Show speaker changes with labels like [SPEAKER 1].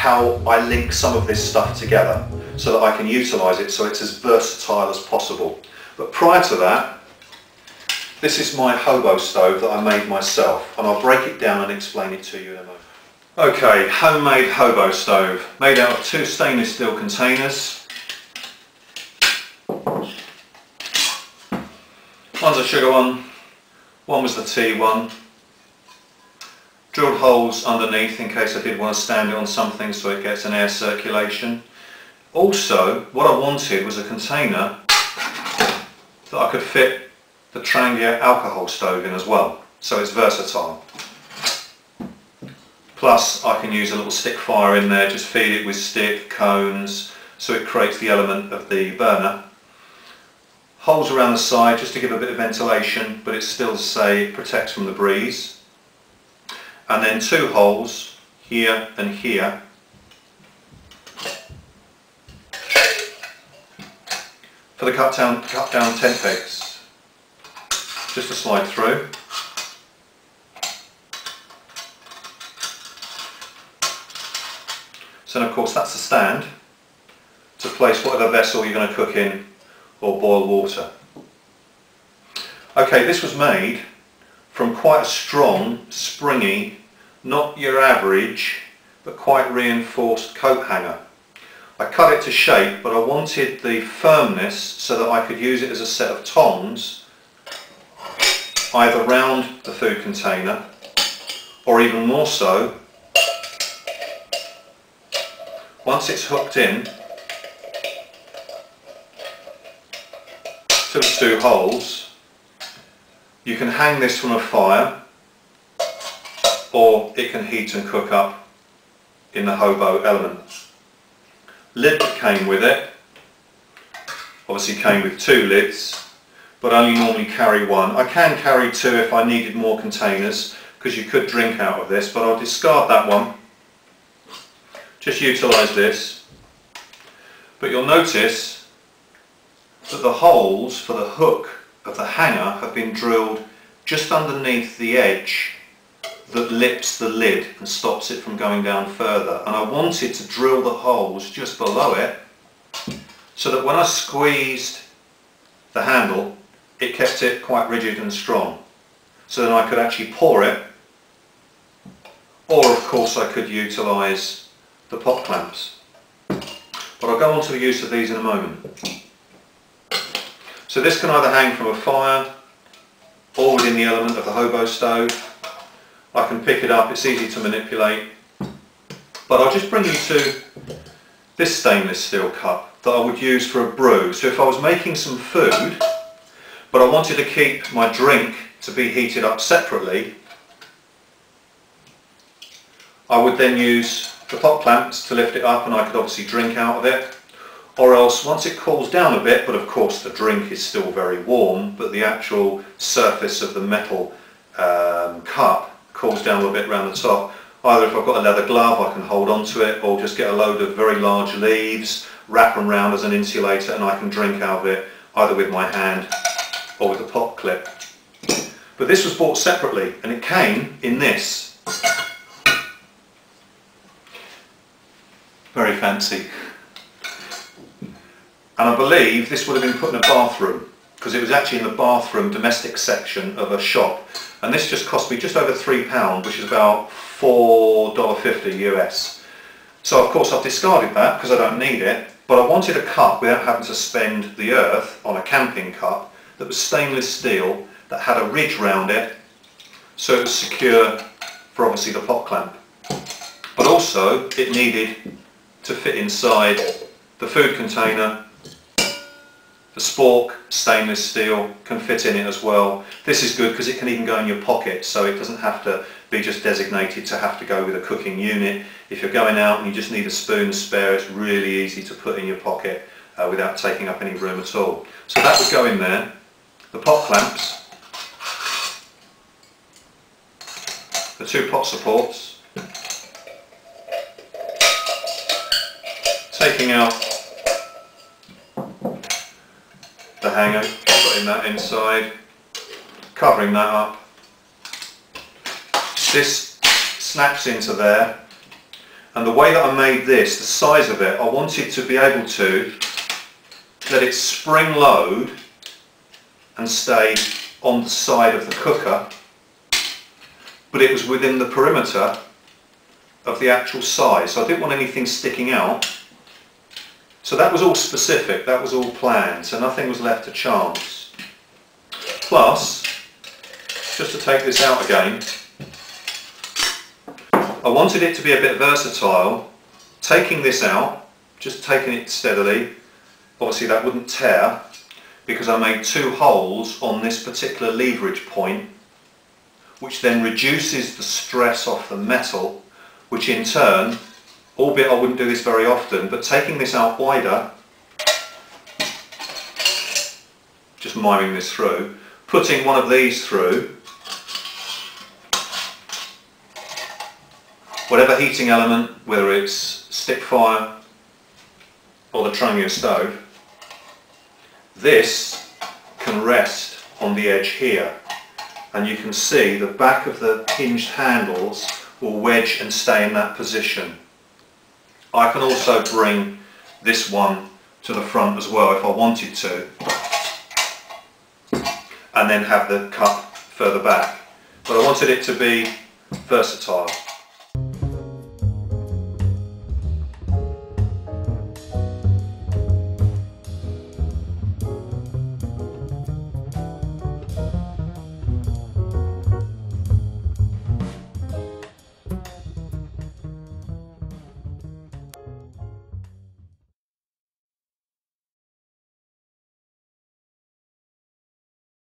[SPEAKER 1] how I link some of this stuff together so that I can utilise it so it's as versatile as possible. But prior to that, this is my hobo stove that I made myself, and I'll break it down and explain it to you in a moment. Okay, homemade hobo stove, made out of 2 stainless steel containers. One's a sugar one was the tea one. Drilled holes underneath in case I did want to stand it on something so it gets an air circulation. Also, what I wanted was a container that I could fit the Trangia alcohol stove in as well, so it's versatile. Plus I can use a little stick fire in there, just feed it with stick, cones, so it creates the element of the burner. Holes around the side just to give a bit of ventilation, but it still, say, protects from the breeze. And then 2 holes here and here for the cut down tent pegs, just to slide through. So then of course that's the stand to place whatever vessel you're going to cook in or boil water. Okay, this was made from quite a strong, springy, not your average, but quite reinforced coat hanger. I cut it to shape, but I wanted the firmness so that I could use it as a set of tongs either round the food container or even more so once it's hooked in to the 2 holes. You can hang this from a fire or it can heat and cook up in the hobo element. Lid that came with it obviously came with 2 lids, but only normally carry 1. I can carry 2 if I needed more containers, because you could drink out of this, but I'll discard that one. Just utilise this. But you'll notice that the holes for the hook of the hanger have been drilled just underneath the edge that lips the lid and stops it from going down further. And I wanted to drill the holes just below it so that when I squeezed the handle, it kept it quite rigid and strong. So then I could actually pour it, or of course I could utilise the pot clamps. But I'll go on to the use of these in a moment. So this can either hang from a fire or within the element of the hobo stove. I can pick it up, it's easy to manipulate. But I'll just bring you to this stainless steel cup that I would use for a brew. So if I was making some food, but I wanted to keep my drink to be heated up separately, I would then use the pot clamps to lift it up and I could obviously drink out of it. Or else once it cools down a bit, but of course the drink is still very warm, but the actual surface of the metal cup cools down a bit around the top. Either if I've got a leather glove I can hold on to it, or just get a load of very large leaves, wrap them round as an insulator, and I can drink out of it either with my hand or with a pot clip. But this was bought separately and it came in this. Very fancy. And I believe this would have been put in a bathroom, because it was actually in the bathroom domestic section of a shop. And this just cost me just over £3, which is about $4.50 US. So of course I've discarded that because I don't need it, but I wanted a cup without having to spend the earth on a camping cup that was stainless steel, that had a ridge round it, so it was secure for obviously the pot clamp. But also it needed to fit inside the food container. The spork, stainless steel, can fit in it as well. This is good because it can even go in your pocket, so it doesn't have to be just designated to have to go with a cooking unit. If you're going out and you just need a spoon spare, it's really easy to put in your pocket without taking up any room at all. So that would go in there. The pot clamps, the 2 pot supports, taking out the hanger, putting that inside, covering that up. This snaps into there, And the way that I made this, the size of it, I wanted to be able to let it spring load and stay on the side of the cooker, but it was within the perimeter of the actual size, so I didn't want anything sticking out. So that was all specific, that was all planned, so nothing was left to chance. Plus, just to take this out again, I wanted it to be a bit versatile. Taking this out, just taking it steadily, obviously that wouldn't tear, because I made 2 holes on this particular leverage point, which then reduces the stress off the metal, which in turn, albeit I wouldn't do this very often, but taking this out wider, just miming this through, putting one of these through, whatever heating element, whether it's stick fire or the Tromeo stove, this can rest on the edge here, and you can see the back of the hinged handles will wedge and stay in that position. I can also bring this one to the front as well if I wanted to, and then have the cup further back, but I wanted it to be versatile.